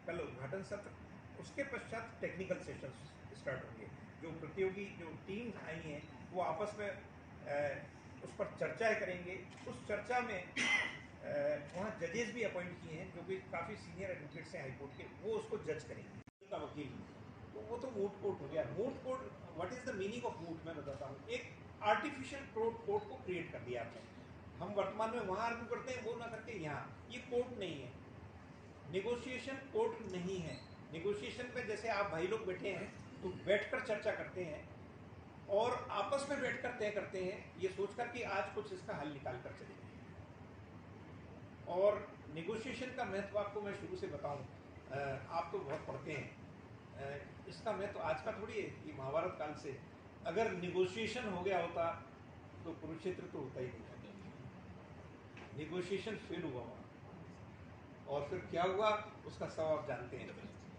कल उद्घाटन सत्र, उसके पश्चात टेक्निकल सेशंस स्टार्ट होंगे। जो प्रतियोगी जो टीम आई हैं वो आपस में उस पर चर्चाएं करेंगे। उस चर्चा में वहाँ जजेस भी अपॉइंट किए हैं जो कि काफ़ी सीनियर एडवोकेट्स हैं हाईकोर्ट के, वो उसको जज करेंगे। का वकील तो वो तो मूट कोर्ट हो गया। Moot court, what is the meaning of moot, मैं बताता हूँ। एक आर्टिफिशियल कोर्ट को क्रिएट कर दिया आपने। हम वर्तमान में वहाँ आर्ग्यू करते हैं, वो ना करके यहाँ। ये कोर्ट नहीं है, नेगोशिएशन कोर्ट नहीं है। नेगोशिएशन में जैसे आप भाई लोग बैठे हैं तो बैठकर चर्चा करते हैं और आपस में बैठकर तय करते हैं, ये सोचकर कि आज कुछ इसका हल निकाल कर चलेंगे। और नेगोशिएशन का महत्व आपको मैं शुरू से बताऊं, आप तो बहुत पढ़ते हैं, इसका महत्व आज का थोड़ी है, ये महाभारत काल से। अगर नेगोशिएशन हो गया होता तो कुरुक्षेत्र तो होता ही नहीं था। नेगोशिएशन फेल हुआ वहाँ, और फिर क्या हुआ उसका सब आप जानते हैं।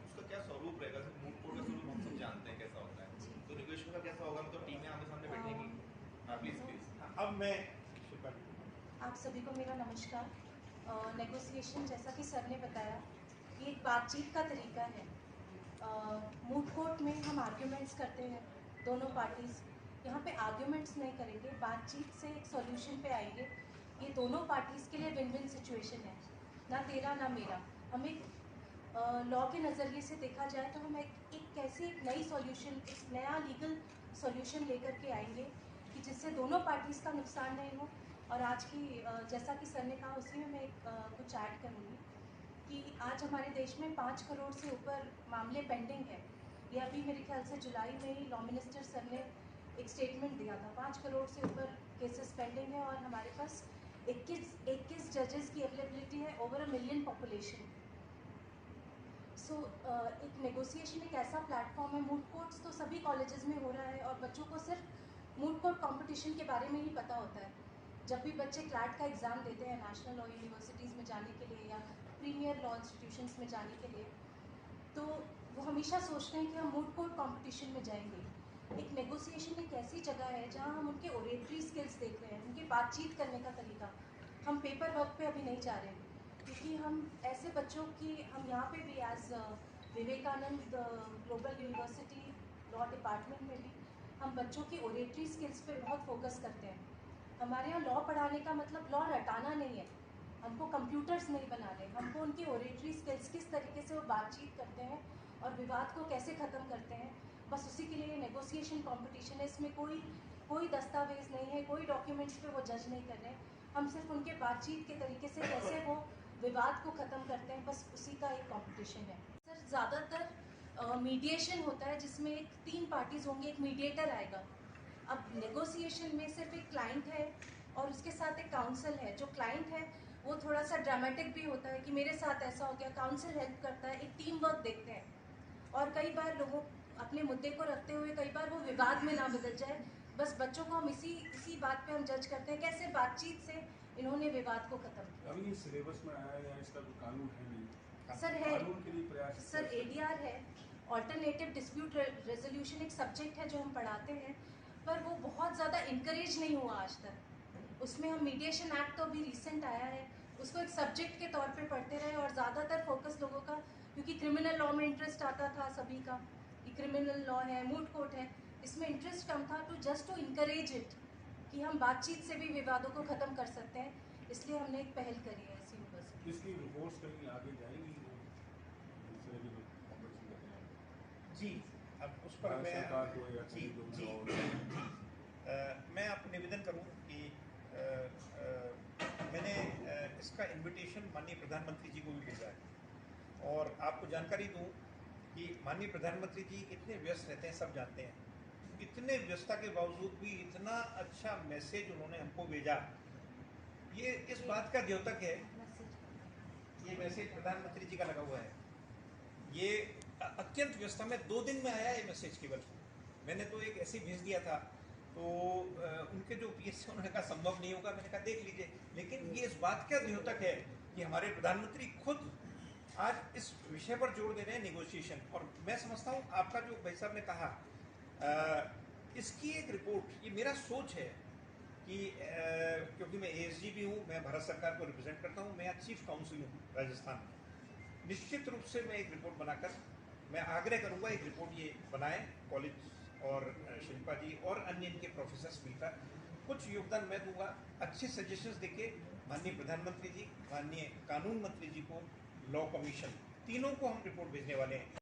उसका क्या स्वरूप रहेगा? मूट कोर्ट का स्वरूप हम सब जानते हैं कैसा होता है, तो नेगोशिएशन का कैसा होगा? मतलब टीमें आमने सामने बैठेंगी। हाँ प्लीज। अब मैं आप सभी को मेरा नमस्कार। नेगोशिएशन, जैसा कि सर ने बताया, ये एक बातचीत का तरीका है। मूट कोर्ट में हम आर्ग्यूमेंट्स करते हैं, दोनों पार्टीज़। यहाँ पे आर्ग्यूमेंट्स नहीं करेंगे, बातचीत से एक सॉल्यूशन पे आएंगे। ये दोनों पार्टीज़ के लिए विन विन सिचुएशन है, ना तेरा ना मेरा। हम एक लॉ के नज़रिए से देखा जाए तो हम एक कैसे एक नई सॉल्यूशन, एक नया लीगल सॉल्यूशन लेकर के आएंगे कि जिससे दोनों पार्टीज़ का नुकसान नहीं हो। और आज की जैसा कि सर ने कहा, उसी में मैं कुछ ऐड करूँगी कि आज हमारे देश में 5 करोड़ से ऊपर मामले पेंडिंग है। ये अभी मेरे ख्याल से जुलाई में ही लॉ मिनिस्टर सर ने एक स्टेटमेंट दिया था। 5 करोड़ से ऊपर केसेस पेंडिंग है और हमारे पास 21 जजेस की अवेलेबिलिटी है, ओवर 1 मिलियन पॉपुलेशन। सो एक नेगोशिएशन एक ऐसा प्लेटफॉर्म है। मूट कोर्ट्स तो सभी कॉलेजेस में हो रहा है और बच्चों को सिर्फ मूट कोर्ट कंपटीशन के बारे में ही पता होता है। जब भी बच्चे क्लैट का एग्ज़ाम देते हैं नेशनल लॉ यूनिवर्सिटीज़ में जाने के लिए या प्रीमियर लॉ इंस्टीट्यूशंस में जाने के लिए, तो वो हमेशा सोचते हैं कि हम मूट कोर्ट कंपटीशन में जाएंगे। एक नेगोशिएशन एक ऐसी जगह है जहाँ हम उनके ओरेटरी स्किल्स देख रहे हैं, उनकी बातचीत करने का तरीका। हम पेपर वर्क पे अभी नहीं जा रहे हैं, क्योंकि हम ऐसे बच्चों की, हम यहाँ पे भी as Vivekananda Global University law department में भी हम बच्चों की ओरेटरी स्किल्स पे बहुत फोकस करते हैं। हमारे यहाँ लॉ पढ़ाने का मतलब लॉ रटाना नहीं है, हमको कंप्यूटर्स नहीं बनाने, हमको उनकी ओरेटरी स्किल्स, किस तरीके से वो बातचीत करते हैं और विवाद को कैसे ख़त्म करते हैं, बस उसी के लिए नेगोशिएशन कंपटीशन है। इसमें कोई दस्तावेज नहीं है, कोई डॉक्यूमेंट्स पे वो जज नहीं कर रहे हैं। हम सिर्फ उनके बातचीत के तरीके से कैसे वो विवाद को ख़त्म करते हैं, बस उसी का एक कंपटीशन है। सर, ज़्यादातर मीडिएशन होता है जिसमें 3 पार्टीज़ होंगी, एक मीडिएटर आएगा। अब नेगोशिएशन में सिर्फ एक क्लाइंट है और उसके साथ एक काउंसिल है। जो क्लाइंट है वो थोड़ा सा ड्रामेटिक भी होता है कि मेरे साथ ऐसा हो गया, काउंसिल हेल्प करता है, एक टीम वर्क देखते हैं। और कई बार लोगों अपने मुद्दे को रखते हुए कई बार वो विवाद में ना बदल जाए, बस बच्चों को हम इसी बात पे हम जज करते हैं कैसे बातचीत से इन्होंने विवाद को खत्म किया। अभी ये सिलेबस में आया या इसका कोई कानून है नहीं? सर है, कानून के लिए प्रयास। सर ADR है, ऑल्टरनेटिव डिस्प्यूट रेजोल्यूशन एक सब्जेक्ट है जो हम पढ़ाते हैं, पर वो बहुत ज़्यादा इंकरेज नहीं हुआ आज तक। उसमें हम मीडिएशन एक्ट तो अभी रिसेंट आया है, उसको एक सब्जेक्ट के तौर पे पढ़ते रहे और ज़्यादातर फोकस लोगों का, क्योंकि क्रिमिनल लॉ में इंटरेस्ट आता था सभी का कि क्रिमिनल लॉ है, मूट कोर्ट है, इसमें इंटरेस्ट कम था। जस्ट टू इंकरेज इट कि हम बातचीत से भी विवादों को ख़त्म कर सकते हैं, इसलिए हमने एक पहल करी है इस यूनिवर्सिटी। इसकी रिपोर्ट्स कहीं आगे जाएंगी दूसरे भी जी, अब उस पर मैं सरकार को या जी जो जी मैं आपको निवेदन करूं कि मैंने इसका इनविटेशन माननीय प्रधानमंत्री जी को भी भेजा है। और आपको जानकारी दूं कि माननीय प्रधानमंत्री जी इतने व्यस्त रहते हैं, सब जानते हैं। इतने व्यस्तता के बावजूद भी इतना अच्छा मैसेज उन्होंने हमको भेजा, ये इस बात का द्योतक है। ये मैसेज प्रधानमंत्री जी का लगा हुआ है। ये अत्यंत व्यस्तता में 2 दिन में आया ये मैसेज केवल। मैंने तो एक ऐसे भेज दिया था, तो उनके जो PS उन्होंने कहा संभव नहीं होगा। मैंने कहा देख लीजिए, लेकिन ये इस बात का द्योतक है कि हमारे प्रधानमंत्री खुद आज इस विषय पर जोर दे रहे हैं, नेगोशिएशन। और मैं समझता हूँ आपका जो भाई साहब ने कहा, इसकी एक रिपोर्ट, ये मेरा सोच है कि क्योंकि मैं ASG भी हूँ, मैं भारत सरकार को रिप्रेजेंट करता हूँ, मैं चीफ काउंसिल हूँ राजस्थान में, निश्चित रूप से मैं एक रिपोर्ट बनाकर मैं आग्रह करूंगा एक रिपोर्ट ये बनाएं कॉलेज और शिल्पा जी और अन्य इनके प्रोफेसर्स मिलकर कुछ योगदान मैं दूंगा, अच्छे सजेशंस देके माननीय प्रधानमंत्री जी, माननीय कानून मंत्री जी को, लॉ कमीशन, तीनों को हम रिपोर्ट भेजने वाले हैं।